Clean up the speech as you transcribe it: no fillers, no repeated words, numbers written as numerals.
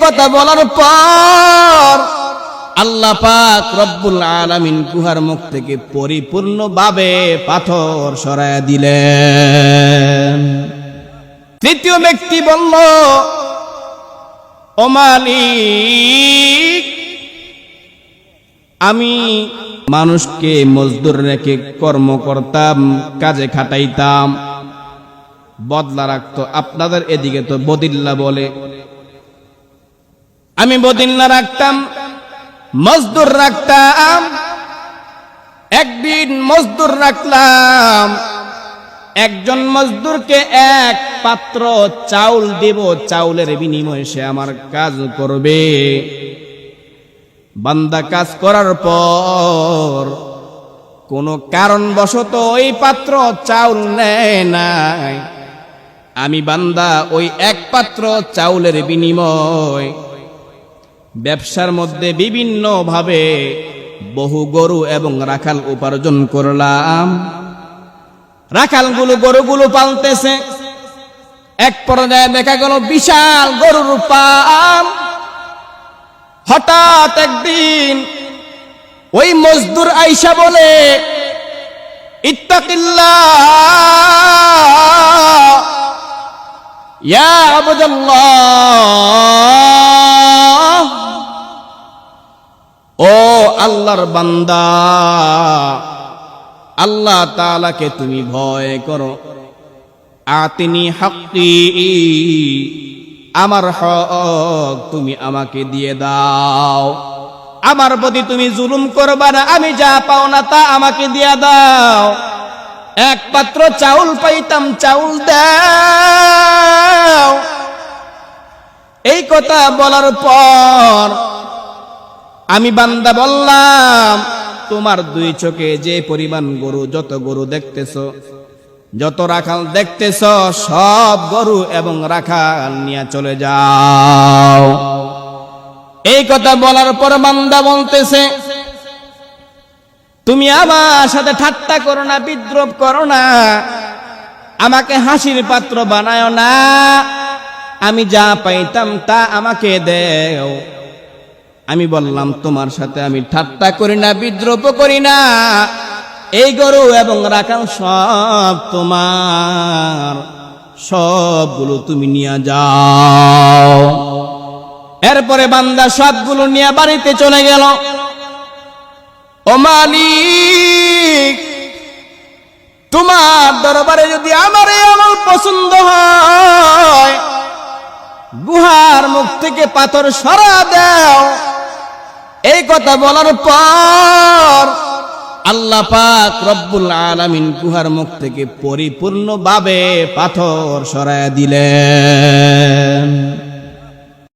কথা বলার পর আল্লাহ পাক রব্বুল আলামিন গুহার মুখ থেকে পরিপূর্ণভাবে পাথর সরায়া দিলেন। তৃতীয় ব্যক্তি বলল, ও মালিক, আমি মানুষকে মজদুর রেখে কর্ম করতাম, কাজে খাটাইতাম, বদলা রাখতো। আপনাদের এদিকে তো বদিল্লা বলে, আমি বদিল্লা রাখতাম, মজদুর রাখতাম। একদিন মজদুর রাখলাম, একজন মজদুরকে এক পাত্র চাউল দেব, চাউলের বিনিময়ে সে আমার কাজ করবে। বান্দা কাজ করার পর কোন কারণবশত ওই পাত্র চাউল নেয় নাই, আমি বান্দা ওই এক পাত্র চাউলের বিনিময় ব্যবসার মধ্যে বিভিন্ন ভাবে বহু গরু এবং রাখাল উপার্জন করলাম। রাখালগুলো গরুগুলো পালতেছে। এক পর্যায়ে দেখা গেল বিশাল গরুর পাল। হঠাৎ একদিন ওই মজদুর আইসা বলে, ইত্তাকিল্লাহ ইয়া আবদাল্লাহ, ও আল্লাহর বান্দা, আল্লাহ তাআলাকে তুমি ভয় করো। আতিনি হাক্কি, আমার হক তুমি আমাকে দিয়ে দাও। আমার প্রতি তুমি জুলুম করবা না, আমি যা পাও না তা আমাকে দিয়ে দাও। এক পাত্র চাউল পাইতাম, চাউল দাও। এই কথা বলার পর আমি বান্দা বললাম, তোমার দুই চোখে যে পরিমাণ গরু, যত গরু দেখতেছ, যত রাখাল দেখতেছ, সব গরু এবং রাখাল নিয়ে চলে যাও। এই কথা বলার পর বান্দা বলতেছে, তুমি আমার সাথে ঠাট্টা করো না, বিদ্রুপ করো না, আমাকে হাসির পাত্র বানায় না। আমি যা পাইতাম তা আমাকে দেও। আমি বললাম, তোমার সাথে আমি ঠাট্টা করি না, বিদ্রুপ করি না। এই গরু এবং রাখাল সব তোমার, সবগুলো তুমি নিয়ে যাও। এরপরে বান্দা সবগুলো নিয়ে বাড়িতে চলে গেল। ও মালিক, তোমার দরবারে যদি আমার এই আমল পছন্দ হয়, গুহার মুখ থেকে পাথর সরা দাও। এই কথা বলার পর আল্লাহ পাক রব্বুল আলামিন গুহার মুখ থেকে পরিপূর্ণভাবে পাথর সরায়া দিলেন।